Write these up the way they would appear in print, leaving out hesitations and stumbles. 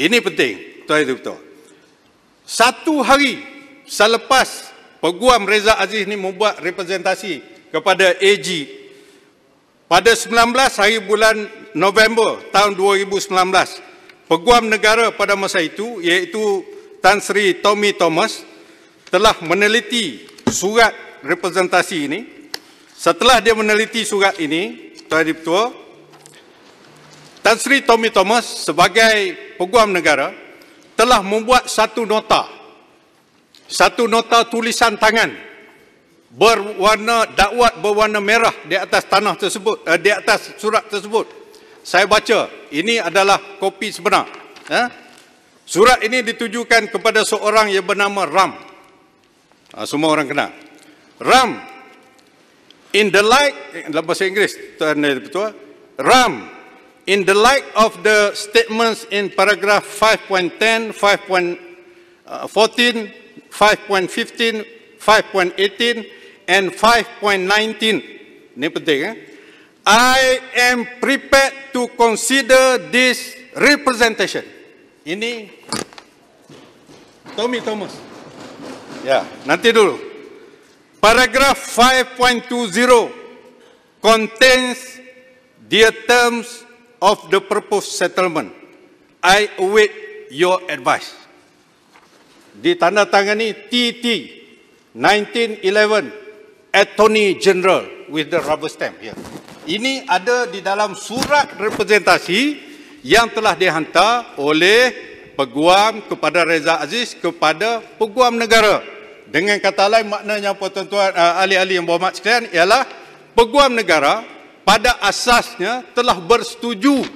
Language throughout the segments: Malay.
Ini penting, tuan itu betul. Satu hari selepas Peguam Reza Aziz ni membuat representasi kepada AG pada 19 hari bulan November tahun 2019, Peguam Negara pada masa itu iaitu Tan Sri Tommy Thomas telah meneliti surat representasi ini. Setelah dia meneliti surat ini, Tuan Ketua, Tan Sri Tommy Thomas sebagai Peguam Negara telah membuat satu nota tulisan tangan berwarna dakwat berwarna merah di atas tanah tersebut, di atas surat tersebut. Saya baca, ini adalah kopi sebenar. Surat ini ditujukan kepada seorang yang bernama Ram. Semua orang kenal. Ram, in the light, dalam bahasa Inggeris, Tuan Ketua, Ram, in the light of the statements in paragraph 5.10, 5.14, 5.15, 5.18 and 5.19. Ini penting. I am prepared to consider this representation. Ini Tommy Thomas. Ya, nanti dulu. Paragraph 5.20 contains the terms of the proposed settlement. I await your advice. Ditandatangani TT 1911 Attorney General with the rubber stamp here. Ini ada di dalam surat representasi yang telah dihantar oleh Peguam kepada Reza Aziz kepada Peguam Negara. Dengan kata lain, maknanya apa tuan-tuan, ahli-ahli yang berhormat sekalian, ialah Peguam Negara pada asasnya telah bersetuju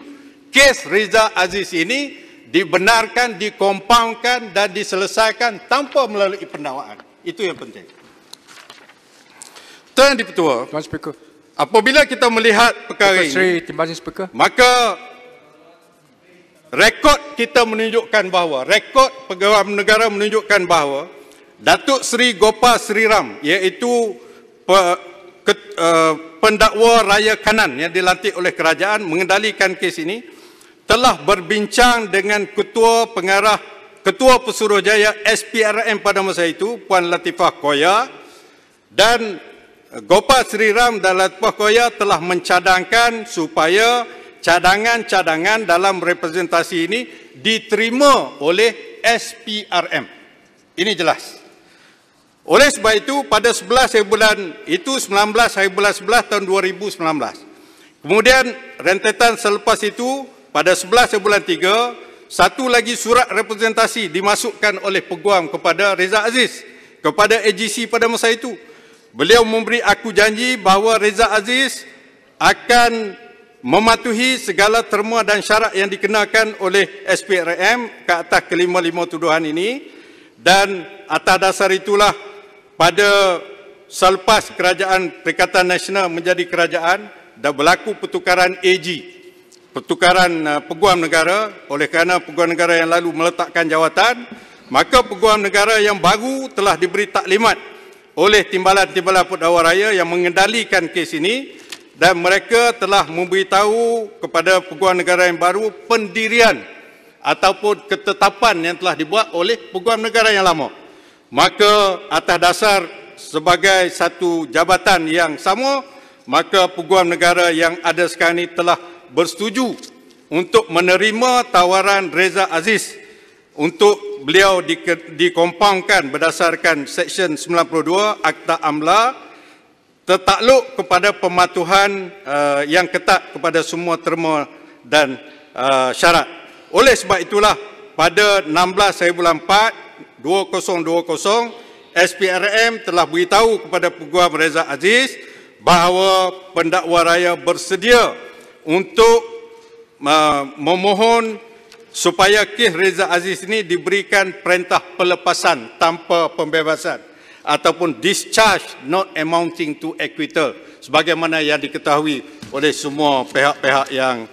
kes Reza Aziz ini dibenarkan, dikompaunkan dan diselesaikan tanpa melalui pendakwaan. Itu yang penting. Tuan Ketua, apabila kita melihat perkara ini, maka rekod kita menunjukkan bahawa, rekod Peguam Negara menunjukkan bahawa Datuk Seri Gopal Sri Ram, iaitu pendakwa raya kanan yang dilantik oleh kerajaan mengendalikan kes ini, telah berbincang dengan Ketua Pesuruhjaya SPRM pada masa itu, Puan Latifah Koya, dan Gopal Sri Ram dan Latifah Koya telah mencadangkan supaya cadangan-cadangan dalam representasi ini diterima oleh SPRM. Ini jelas. Oleh sebab itu, pada 11 bulan 11 tahun 2019. Kemudian rentetan selepas itu, pada 11 bulan 3, satu lagi surat representasi dimasukkan oleh Peguam kepada Reza Aziz, kepada AGC pada masa itu. Beliau memberi aku janji bahawa Reza Aziz akan mematuhi segala terma dan syarat yang dikenakan oleh SPRM ke atas kelima-lima tuduhan ini, dan atas dasar itulah pada selepas Kerajaan Perikatan Nasional menjadi kerajaan dah berlaku pertukaran AG, pertukaran Peguam Negara. Oleh kerana Peguam Negara yang lalu meletakkan jawatan, maka Peguam Negara yang baru telah diberi taklimat oleh timbalan-timbalan pendakwa raya yang mengendalikan kes ini, dan mereka telah memberitahu kepada Peguam Negara yang baru pendirian ataupun ketetapan yang telah dibuat oleh Peguam Negara yang lama. Maka atas dasar sebagai satu jabatan yang sama, maka Peguam Negara yang ada sekarang ini telah bersetuju untuk menerima tawaran Reza Aziz untuk beliau dikompaunkan berdasarkan Seksyen 92 Akta Amla, tertakluk kepada pematuhan yang ketat kepada semua terma dan syarat. Oleh sebab itulah, pada 16 bulan 4 2020, SPRM telah beritahu kepada Peguam Reza Aziz bahawa pendakwa raya bersedia untuk memohon supaya kes Reza Aziz ini diberikan perintah pelepasan tanpa pembebasan ataupun discharge not amounting to acquittal, sebagaimana yang diketahui oleh semua pihak-pihak yang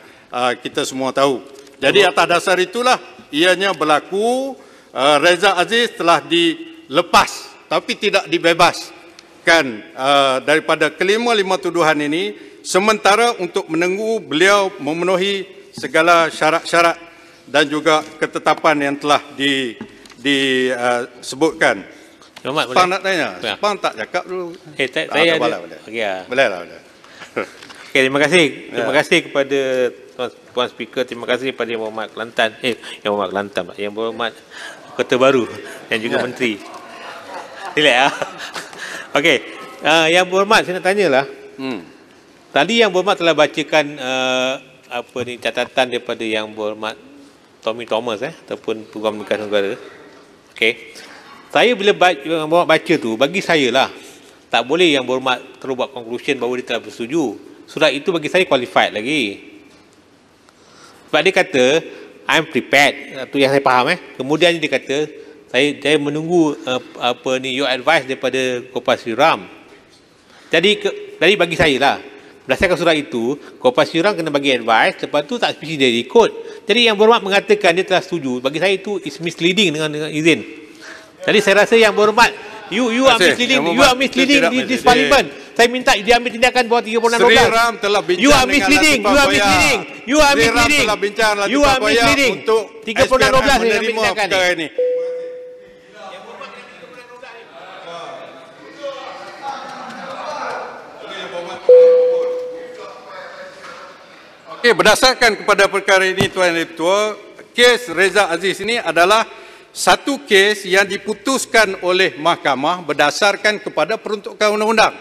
kita semua tahu. Jadi atas dasar itulah ianya berlaku, Reza Aziz telah dilepas tapi tidak dibebaskan daripada kelima-lima tuduhan ini, sementara untuk menunggu beliau memenuhi segala syarat-syarat dan juga ketetapan yang telah disebutkan. Sepang nak tanya? Sepang tak cakap dulu. Saya ada. Boleh lah. Okay, terima kasih. Terima kasih kepada Puan Speaker. Terima kasih kepada Yang Berhormat Kelantan. Yang Berhormat Ketua Baru dan juga Menteri. Relax. Okey. Yang Berhormat, saya nak tanyalah. Tadi Yang Berhormat telah bacakan catatan daripada Yang Berhormat Tommy Thomas ataupun Peguam Negara Negara. Okey. Saya bila baca tu, bagi saya lah, tak boleh Yang Berhormat terus buat conclusion bahawa dia telah bersetuju. Surat itu bagi saya qualified lagi. Sebab dia kata, I'm prepared. Itu yang saya faham. Kemudian dia kata, saya menunggu your advice daripada Gopal Sri Ram. Jadi bagi saya lah, berdasarkan surat itu, Gopal Sri Ram kena bagi advice, lepas tu tak spesifik dia ikut. Jadi Yang Berhormat mengatakan dia telah setuju. Bagi saya itu is misleading dengan izin. Jadi saya rasa Yang Berhormat, you are misleading di this parliament. Saya minta dia ambil tindakan bawah 3612. Sri Ram telah bincang you are misleading. You are misleading untuk 3612 menerima perkara ini. Okey, berdasarkan kepada perkara ini Tuan Ketua, kes Reza Aziz ini adalah satu kes yang diputuskan oleh mahkamah berdasarkan kepada peruntukan undang-undang.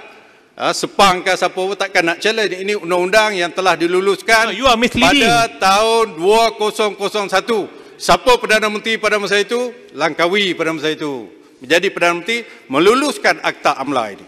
Sepang ke siapa pun takkan nak challenge. Ini undang-undang yang telah diluluskan pada tahun 2001. Siapa Perdana Menteri pada masa itu? Langkawi pada masa itu. Menjadi Perdana Menteri meluluskan Akta AMLA ini.